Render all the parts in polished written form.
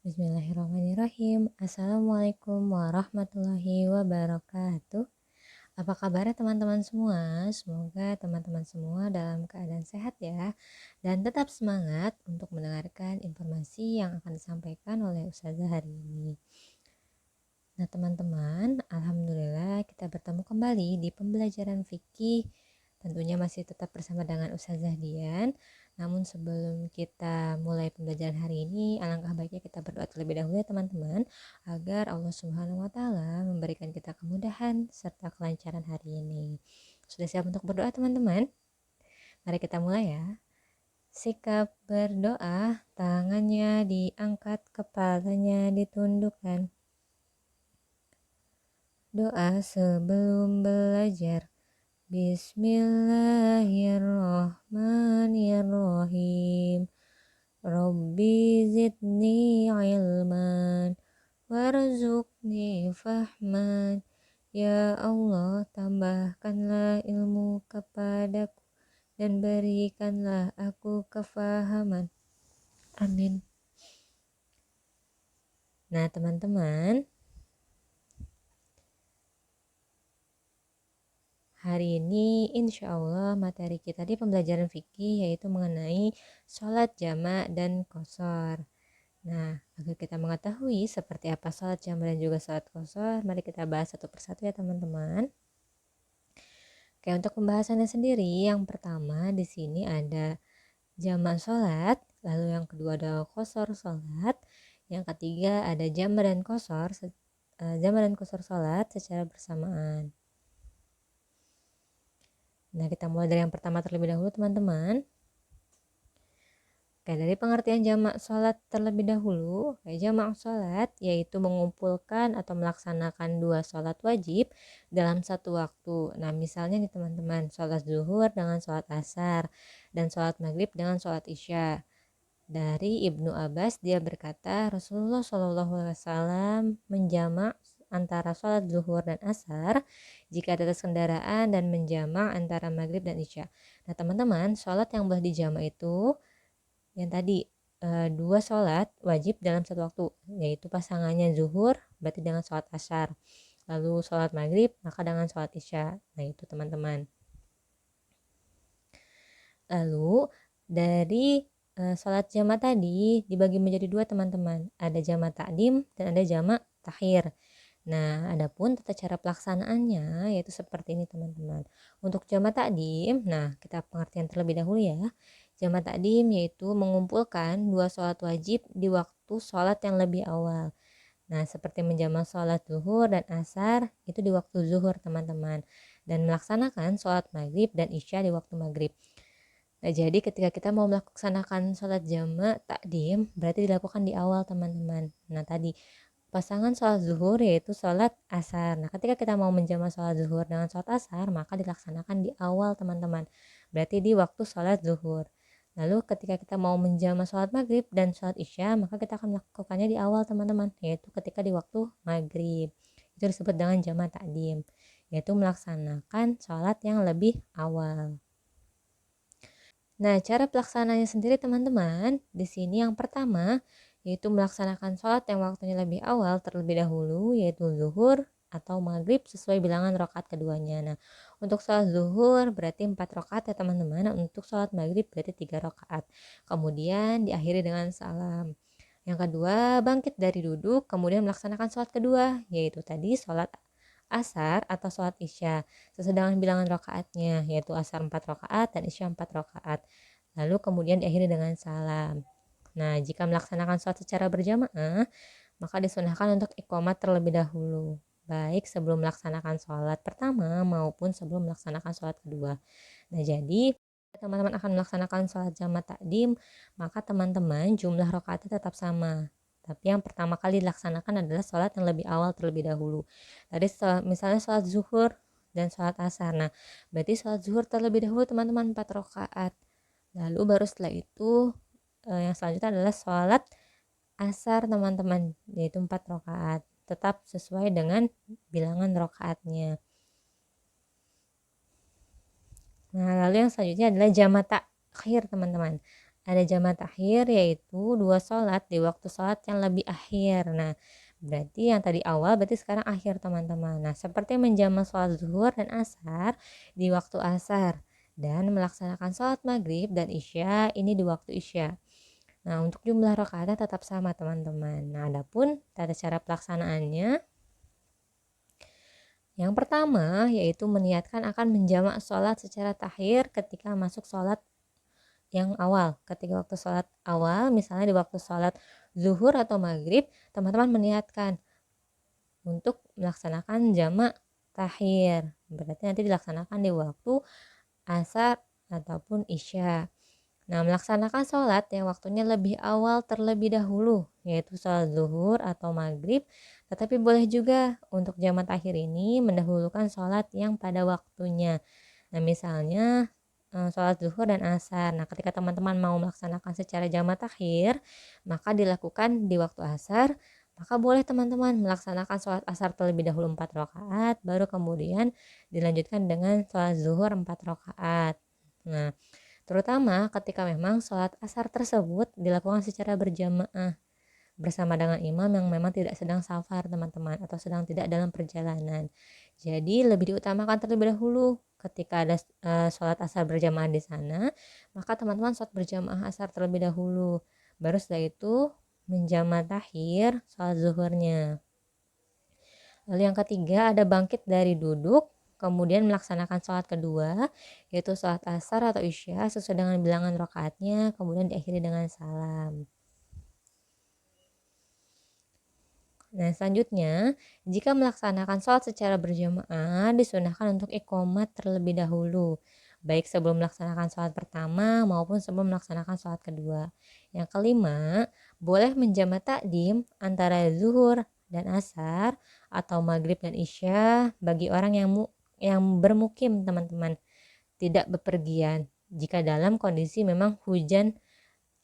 Bismillahirrahmanirrahim. Assalamualaikum warahmatullahi wabarakatuh. Apa kabarnya teman-teman semua? Semoga teman-teman semua dalam keadaan sehat ya, dan tetap semangat untuk mendengarkan informasi yang akan disampaikan oleh Ustazah hari ini. Nah teman-teman, alhamdulillah kita bertemu kembali di pembelajaran fikih. Tentunya masih tetap bersama dengan Ustazah Dian. Namun sebelum kita mulai pembelajaran hari ini, alangkah baiknya kita berdoa terlebih dahulu ya teman-teman, agar Allah Subhanahu wa taala memberikan kita kemudahan serta kelancaran hari ini. Sudah siap untuk berdoa teman-teman? Mari kita mulai ya. Sikap berdoa, tangannya diangkat, kepalanya ditundukkan. Doa sebelum belajar. Bismillahirrahmanirrahim. Rabbi zidni ilman warzuqni fahman. Ya Allah, tambahkanlah ilmu kepadaku dan berikanlah aku kefahaman. Amin. Nah teman-teman, hari ini insya Allah materi kita di pembelajaran fikih yaitu mengenai sholat jamak dan qashar. Nah, agar kita mengetahui seperti apa sholat jamak dan juga sholat qashar, mari kita bahas satu persatu ya teman-teman. Oke, untuk pembahasannya sendiri, yang pertama di sini ada jamak sholat, lalu yang kedua ada qashar sholat, yang ketiga ada jamak dan qashar sholat secara bersamaan. Nah, kita mulai dari yang pertama terlebih dahulu teman-teman. Oke, dari pengertian jamak sholat terlebih dahulu, jamak sholat yaitu mengumpulkan atau melaksanakan dua sholat wajib dalam satu waktu. Nah, misalnya nih teman-teman, sholat zuhur dengan sholat asar dan sholat maghrib dengan sholat isya. Dari Ibnu Abbas, dia berkata Rasulullah SAW menjamak antara sholat zuhur dan asar jika ada atas kendaraan dan menjamak antara maghrib dan isya. Nah teman-teman, sholat yang boleh dijamak itu yang tadi dua sholat wajib dalam satu waktu, yaitu pasangannya zuhur berarti dengan sholat asar, lalu sholat maghrib maka dengan sholat isya. Nah itu teman-teman. Lalu dari sholat jamak tadi dibagi menjadi dua teman-teman, ada jamak takdim dan ada jamak takhir. Nah, adapun tata cara pelaksanaannya yaitu seperti ini teman-teman. Untuk jamak takdim, nah kita pengertian terlebih dahulu ya. Jamak takdim yaitu mengumpulkan dua sholat wajib di waktu sholat yang lebih awal. Nah, seperti menjamak sholat zuhur dan asar itu di waktu zuhur teman-teman. Dan melaksanakan sholat maghrib dan isya di waktu maghrib. Nah, jadi ketika kita mau melaksanakan sholat jamak takdim berarti dilakukan di awal teman-teman. Nah, tadi pasangan sholat zuhur yaitu sholat asar. Nah ketika kita mau menjamak sholat zuhur dengan sholat asar maka dilaksanakan di awal teman-teman, berarti di waktu sholat zuhur. Lalu ketika kita mau menjamak sholat maghrib dan sholat isya maka kita akan melakukannya di awal teman-teman, yaitu ketika di waktu maghrib. Itu disebut dengan jamak takdim, yaitu melaksanakan sholat yang lebih awal. Nah cara pelaksananya sendiri teman-teman, di sini yang pertama yaitu melaksanakan sholat yang waktunya lebih awal terlebih dahulu, yaitu zuhur atau maghrib sesuai bilangan rakaat keduanya. Nah untuk sholat zuhur berarti 4 rakaat ya teman-teman. Untuk sholat maghrib berarti 3 rakaat, kemudian diakhiri dengan salam. Yang kedua, bangkit dari duduk kemudian melaksanakan sholat kedua, yaitu tadi sholat asar atau sholat isya sesuai dengan bilangan rakaatnya, yaitu asar 4 rakaat dan isya 4 rakaat, lalu kemudian diakhiri dengan salam. Nah jika melaksanakan sholat secara berjamaah maka disunahkan untuk iqomah terlebih dahulu, baik sebelum melaksanakan sholat pertama maupun sebelum melaksanakan sholat kedua. Nah jadi teman-teman akan melaksanakan sholat jamak takdim maka teman-teman jumlah rakaatnya tetap sama, tapi yang pertama kali dilaksanakan adalah sholat yang lebih awal terlebih dahulu. Tadi misalnya sholat zuhur dan sholat asar, nah berarti sholat zuhur terlebih dahulu teman-teman 4 rakaat, lalu baru setelah itu yang selanjutnya adalah sholat asar teman-teman, yaitu 4 rakaat, tetap sesuai dengan bilangan rakaatnya. Nah lalu yang selanjutnya adalah jamak takhir teman-teman. ada jamak takhir, yaitu 2 sholat di waktu sholat yang lebih akhir. Nah, berarti yang tadi awal berarti sekarang akhir teman-teman. Nah, seperti menjamak sholat zuhur dan asar di waktu asar dan melaksanakan sholat maghrib dan isya ini di waktu isya. Nah, untuk jumlah rakaatnya tetap sama teman-teman. Nah, adapun tata cara pelaksanaannya, yang pertama yaitu meniatkan akan menjamak sholat secara takhir ketika masuk sholat yang awal. Ketika waktu sholat awal, misalnya di waktu sholat zuhur atau maghrib, teman-teman meniatkan untuk melaksanakan jamak takhir. Berarti nanti dilaksanakan di waktu asar ataupun isya. Nah, melaksanakan sholat yang waktunya lebih awal terlebih dahulu, yaitu sholat zuhur atau maghrib, tetapi boleh juga untuk jamak takhir ini mendahulukan sholat yang pada waktunya. Nah, misalnya sholat zuhur dan asar. Nah, ketika teman-teman mau melaksanakan secara jamak takhir, maka dilakukan di waktu asar, maka boleh teman-teman melaksanakan sholat asar terlebih dahulu 4 rakaat, baru kemudian dilanjutkan dengan sholat zuhur 4 rakaat. Nah, terutama ketika memang sholat asar tersebut dilakukan secara berjamaah bersama dengan imam yang memang tidak sedang safar teman-teman, atau sedang tidak dalam perjalanan. Jadi lebih diutamakan terlebih dahulu ketika ada sholat asar berjamaah di sana, maka teman-teman sholat berjamaah asar terlebih dahulu, baru setelah itu menjamak takhir sholat zuhurnya. Lalu yang ketiga ada bangkit dari duduk kemudian melaksanakan sholat kedua, yaitu sholat asar atau isya sesuai dengan bilangan rakaatnya, kemudian diakhiri dengan salam. Nah, selanjutnya, jika melaksanakan sholat secara berjamaah, disunahkan untuk iqomat terlebih dahulu, baik sebelum melaksanakan sholat pertama maupun sebelum melaksanakan sholat kedua. Yang kelima, boleh menjamak takdim antara zuhur dan asar atau maghrib dan isya bagi orang yang bermukim teman-teman, tidak bepergian. Jika dalam kondisi memang hujan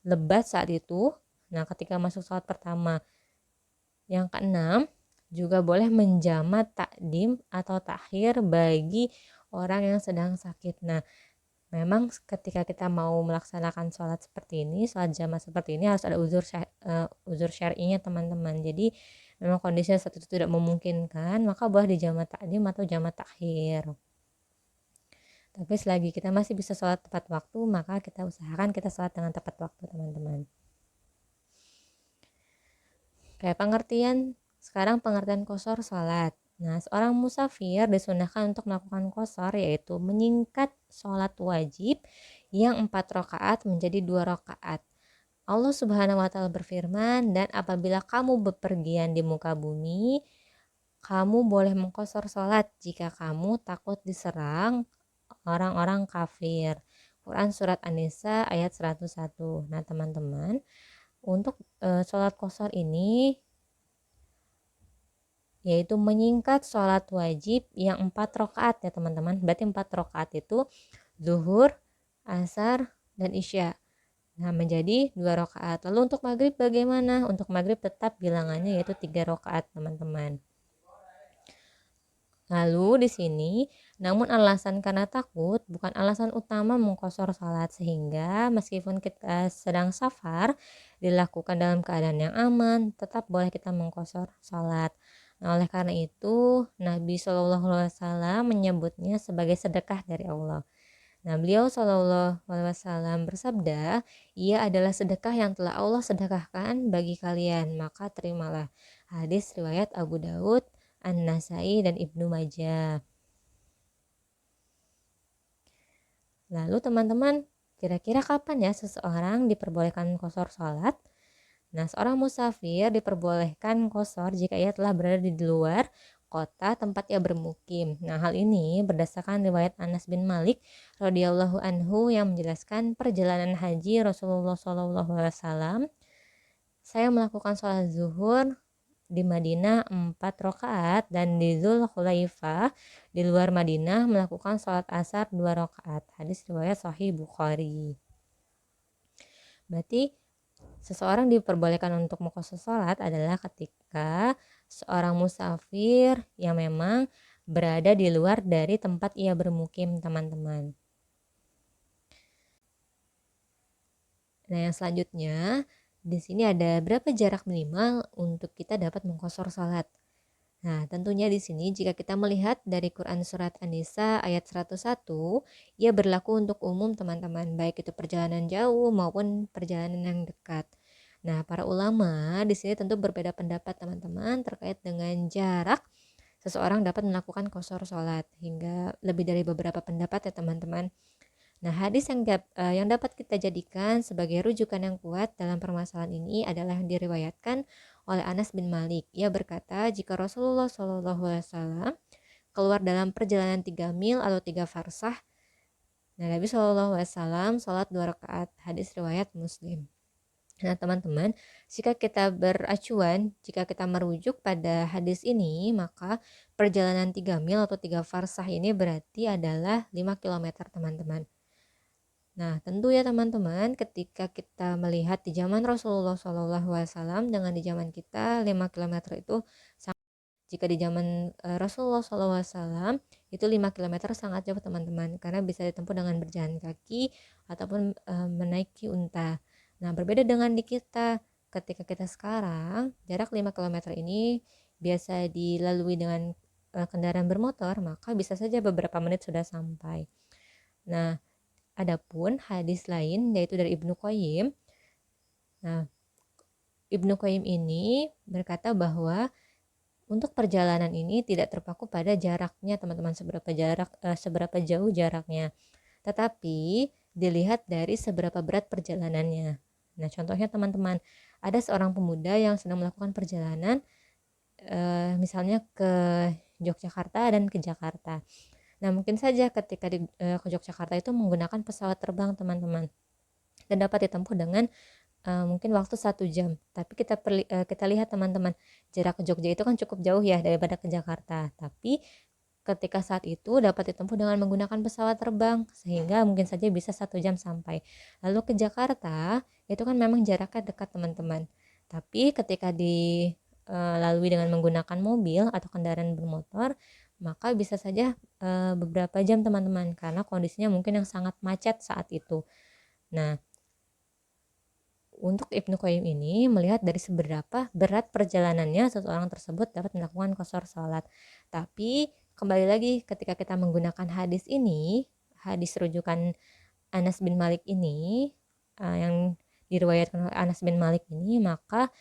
lebat saat itu, nah ketika masuk sholat pertama. Yang keenam, juga boleh menjamak takdim atau takhir bagi orang yang sedang sakit. Nah, memang ketika kita mau melaksanakan sholat seperti ini, sholat jamaah seperti ini harus ada uzur syar'inya teman-teman. Jadi memang kondisinya saat itu tidak memungkinkan, maka boleh dijamak takdim atau jamak takhir. Tapi selagi kita masih bisa sholat tepat waktu, maka kita usahakan kita sholat dengan tepat waktu teman-teman. Kayak sekarang pengertian qashar sholat. Nah, seorang musafir disunahkan untuk melakukan qashar, yaitu menyingkat sholat wajib yang 4 rakaat menjadi 2 rakaat. Allah Subhanahu wa Ta'ala berfirman, dan apabila kamu bepergian di muka bumi, kamu boleh mengqashar sholat jika kamu takut diserang orang-orang kafir. Quran surat An-Nisa ayat 101. Nah, teman-teman, untuk sholat qashar ini yaitu menyingkat sholat wajib yang 4 rakaat ya teman-teman. Berarti 4 rakaat itu zuhur, asar, dan isya. Nah, menjadi 2 rakaat. Lalu untuk maghrib bagaimana? Untuk maghrib tetap bilangannya yaitu 3 rakaat teman-teman. Lalu di sini, namun alasan karena takut bukan alasan utama mengqashar sholat, sehingga meskipun kita sedang safar dilakukan dalam keadaan yang aman, tetap boleh kita mengqashar sholat. Nah, oleh karena itu Nabi SAW menyebutnya sebagai sedekah dari Allah. Nah, beliau SAW bersabda, ia adalah sedekah yang telah Allah sedekahkan bagi kalian, maka terimalah. Hadis riwayat Abu Daud, An-Nasai, dan Ibnu Majah. Lalu teman-teman, kira-kira kapan ya seseorang diperbolehkan qashar sholat? Nah, seorang musafir diperbolehkan qashar jika ia telah berada di luar kota tempat ia bermukim. Nah, hal ini berdasarkan riwayat Anas bin Malik radhiyallahu anhu yang menjelaskan perjalanan haji Rasulullah SAW. Saya melakukan sholat zuhur di Madinah 4 rakaat dan di Dzulhulaifah di luar Madinah melakukan sholat asar 2 rakaat. Hadis riwayat Sahih Bukhari. Berarti seseorang diperbolehkan untuk mengqashar sholat adalah ketika seorang musafir yang memang berada di luar dari tempat ia bermukim teman-teman. Nah, yang selanjutnya di sini ada berapa jarak minimal untuk kita dapat mengqashar salat. Nah, tentunya di sini jika kita melihat dari Quran surat An-Nisa ayat 101, ia berlaku untuk umum teman-teman, baik itu perjalanan jauh maupun perjalanan yang dekat. Nah, para ulama di sini tentu berbeda pendapat teman-teman terkait dengan jarak seseorang dapat melakukan qashar salat, hingga lebih dari beberapa pendapat ya teman-teman. Nah, hadis yang dapat kita jadikan sebagai rujukan yang kuat dalam permasalahan ini adalah yang diriwayatkan oleh Anas bin Malik. Ia berkata, jika Rasulullah SAW keluar dalam perjalanan 3 mil atau 3 farsah, nah Nabi SAW sholat 2 rakaat. Hadis riwayat Muslim. Nah, teman-teman, jika kita merujuk pada hadis ini, maka perjalanan 3 mil atau 3 farsah ini berarti adalah 5 km, teman-teman. Nah, tentu ya teman-teman, ketika kita melihat di zaman Rasulullah SAW dengan di zaman kita, 5 km itu jika di zaman Rasulullah SAW itu 5 km sangat jauh teman-teman, karena bisa ditempuh dengan berjalan kaki ataupun menaiki unta. Nah, berbeda dengan di kita, ketika kita sekarang jarak 5 km ini biasa dilalui dengan kendaraan bermotor, maka bisa saja beberapa menit sudah sampai. Nah, adapun hadis lain yaitu dari Ibnu Qayyim. Nah, Ibnu Qayyim ini berkata bahwa untuk perjalanan ini tidak terpaku pada jaraknya teman-teman, seberapa jauh jaraknya, tetapi dilihat dari seberapa berat perjalanannya. Nah, contohnya teman-teman, ada seorang pemuda yang sedang melakukan perjalanan misalnya ke Yogyakarta dan ke Jakarta. Nah, mungkin saja ketika ke Yogyakarta itu menggunakan pesawat terbang teman-teman, dan dapat ditempuh dengan mungkin waktu 1 jam. Tapi kita lihat teman-teman, jarak ke Jogja itu kan cukup jauh ya daripada ke Jakarta. Tapi ketika saat itu dapat ditempuh dengan menggunakan pesawat terbang, sehingga mungkin saja bisa 1 jam sampai. Lalu ke Jakarta itu kan memang jaraknya dekat teman-teman. Tapi ketika dilalui dengan menggunakan mobil atau kendaraan bermotor, maka bisa saja beberapa jam teman-teman, karena kondisinya mungkin yang sangat macet saat itu. Nah, untuk Ibnu Qayyim ini melihat dari seberapa berat perjalanannya seseorang tersebut dapat melakukan qashar salat. Tapi kembali lagi, ketika kita menggunakan hadis ini, hadis rujukan Anas bin Malik ini, yang diriwayatkan oleh Anas bin Malik ini, maka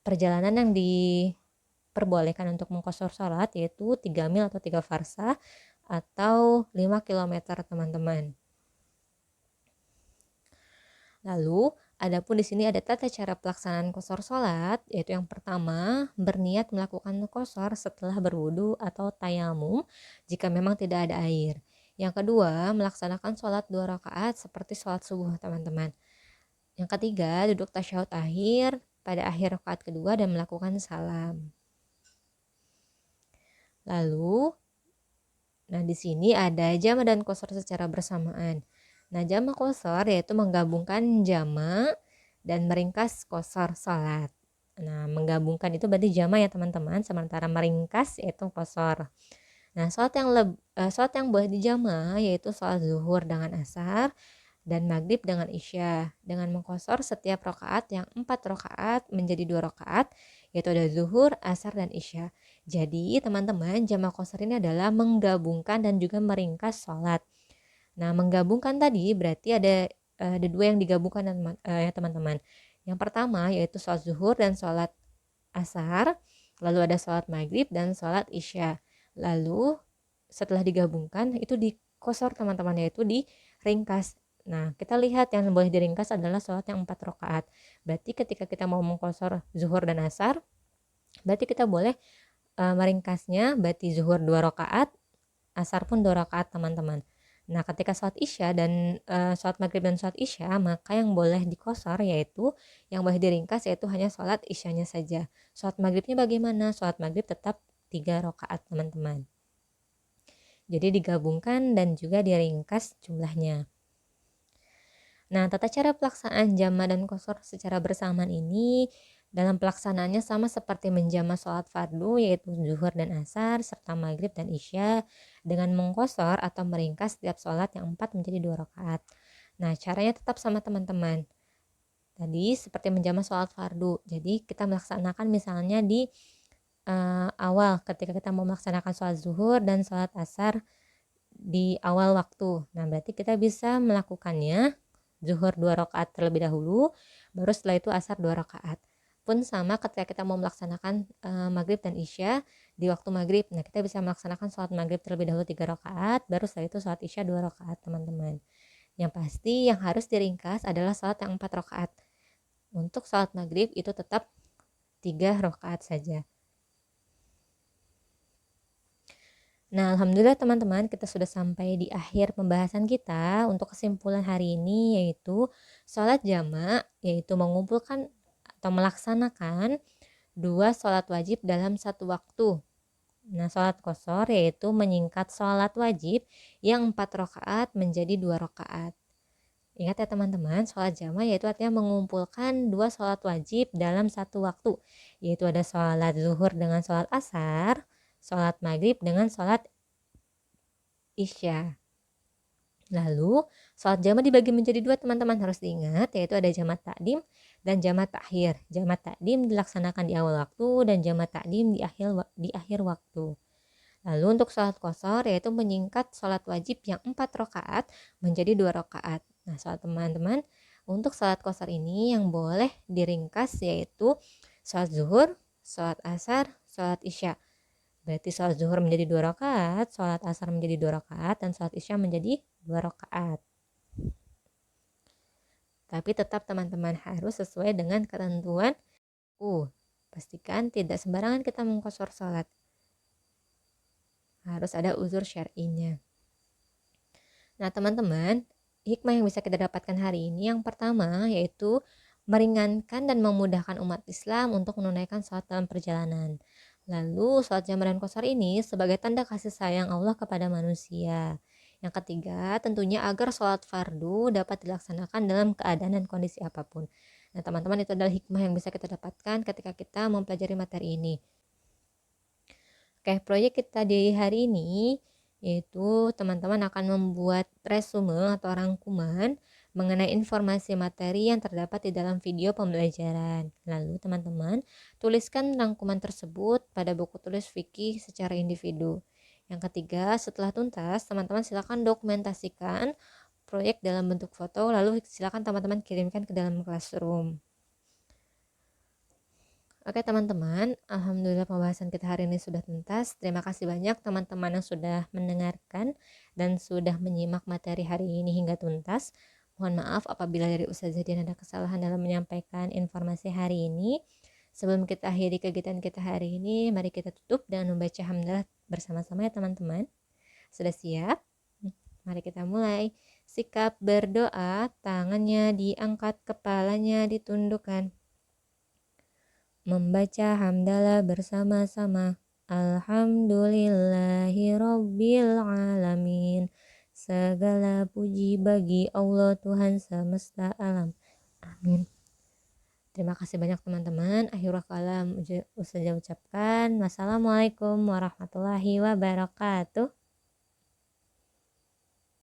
perjalanan yang diperbolehkan untuk mengqashar salat yaitu 3 mil atau 3 farsah atau 5 km teman-teman. Lalu, adapun di sini ada tata cara pelaksanaan qashar salat, yaitu yang pertama, berniat melakukan qashar setelah berwudu atau tayamum jika memang tidak ada air. Yang kedua, melaksanakan sholat 2 rakaat seperti sholat subuh teman-teman. Yang ketiga, duduk tasyahud akhir pada akhir rakaat kedua dan melakukan salam. Lalu, nah di sini ada jama' dan qashar secara bersamaan. Nah, jama' qashar yaitu menggabungkan jama' dan meringkas qashar salat. Nah, menggabungkan itu berarti jama' ya teman-teman, sementara meringkas yaitu qashar. Nah, salat yang boleh dijama' yaitu salat zuhur dengan asar dan maghrib dengan isya, dengan mengqashar setiap rakaat yang 4 rakaat menjadi 2 rakaat, yaitu ada zuhur, asar, dan isya. Jadi teman-teman, jama' qashar ini adalah menggabungkan dan juga meringkas salat. Nah, menggabungkan tadi berarti ada 2 yang digabungkan ya teman-teman. Yang pertama yaitu sholat zuhur dan sholat asar, lalu ada sholat maghrib dan sholat isya. Lalu setelah digabungkan itu dikosor teman-teman, yaitu diringkas. Nah, kita lihat yang boleh diringkas adalah sholat yang 4 rakaat. Berarti ketika kita mau mengkosor zuhur dan asar, berarti kita boleh meringkasnya, berarti zuhur 2 rakaat, asar pun 2 rakaat teman-teman. Nah, ketika sholat isya dan sholat maghrib dan sholat isya, maka yang boleh dikosor yaitu, yang boleh diringkas yaitu hanya sholat isyanya saja. Sholat maghribnya bagaimana? Sholat maghrib tetap 3 rakaat teman-teman. Jadi digabungkan dan juga diringkas jumlahnya. Nah, tata cara pelaksanaan jama' dan qashar secara bersamaan ini dalam pelaksanaannya sama seperti menjama' sholat fardu yaitu zuhur dan asar serta maghrib dan isya dengan mengqashar atau meringkas setiap sholat yang 4 menjadi 2 rakaat. Nah, caranya tetap sama teman-teman. Tadi seperti menjamak sholat fardu. Jadi kita melaksanakan misalnya di awal ketika kita mau melaksanakan sholat zuhur dan sholat asar di awal waktu. Nah, berarti kita bisa melakukannya zuhur 2 rakaat terlebih dahulu, baru setelah itu asar 2 rakaat. Pun sama ketika kita mau melaksanakan maghrib dan isya di waktu maghrib. Nah, kita bisa melaksanakan sholat maghrib terlebih dahulu 3 rakaat, baru setelah itu sholat isya 2 rakaat, teman-teman. Yang pasti yang harus diringkas adalah sholat yang 4 rakaat. Untuk sholat maghrib itu tetap 3 rakaat saja. Nah, alhamdulillah teman-teman, kita sudah sampai di akhir pembahasan kita. Untuk kesimpulan hari ini yaitu sholat jamak, yaitu mengumpulkan atau melaksanakan 2 sholat wajib dalam satu waktu. Nah, sholat qashar yaitu menyingkat sholat wajib yang 4 rakaat menjadi 2 rakaat. Ingat ya teman-teman, sholat jamak yaitu artinya mengumpulkan 2 sholat wajib dalam satu waktu, yaitu ada sholat zuhur dengan sholat asar, sholat maghrib dengan sholat isya. Lalu sholat jamak dibagi menjadi 2, teman-teman, harus diingat, yaitu ada jamak takdim dan jamak takhir. Jamak takdim dilaksanakan di awal waktu dan jamak takdim di akhir waktu. Lalu untuk sholat qashar yaitu menyingkat sholat wajib yang 4 rakaat menjadi 2 rakaat. Nah, sholat teman-teman, untuk sholat qashar ini yang boleh diringkas yaitu sholat zuhur, sholat asar, sholat isya. Berarti sholat zuhur menjadi 2 rakaat, sholat asar menjadi 2 rakaat, dan sholat isya menjadi 2 rakaat. Tapi tetap teman-teman harus sesuai dengan ketentuan. Pastikan tidak sembarangan kita mengqashar sholat. Harus ada uzur syar'inya. Nah, teman-teman, hikmah yang bisa kita dapatkan hari ini yang pertama yaitu meringankan dan memudahkan umat Islam untuk menunaikan sholat dalam perjalanan. Lalu sholat jamak dan qashar ini sebagai tanda kasih sayang Allah kepada manusia. Yang ketiga, tentunya agar sholat fardu dapat dilaksanakan dalam keadaan dan kondisi apapun. Nah, teman-teman, itu adalah hikmah yang bisa kita dapatkan ketika kita mempelajari materi ini. Oke, proyek kita di hari ini yaitu teman-teman akan membuat resume atau rangkuman mengenai informasi materi yang terdapat di dalam video pembelajaran. Lalu teman-teman tuliskan rangkuman tersebut pada buku tulis fikih secara individu. Yang ketiga, setelah tuntas, teman-teman silakan dokumentasikan proyek dalam bentuk foto, lalu silakan teman-teman kirimkan ke dalam classroom. Oke teman-teman, alhamdulillah pembahasan kita hari ini sudah tuntas. Terima kasih banyak teman-teman yang sudah mendengarkan dan sudah menyimak materi hari ini hingga tuntas. Mohon maaf apabila dari Ustazah Dian ada kesalahan dalam menyampaikan informasi hari ini. Sebelum kita akhiri kegiatan kita hari ini, mari kita tutup dengan membaca hamdalah bersama-sama ya teman-teman. Sudah siap? Mari kita mulai. Sikap berdoa, tangannya diangkat, kepalanya ditundukkan. Membaca hamdalah bersama-sama. Alhamdulillahirabbil alamin. Segala puji bagi Allah Tuhan semesta alam. Amin. Terima kasih banyak teman-teman. Akhirul kalam Ustazah ucapkan wassalamualaikum warahmatullahi wabarakatuh.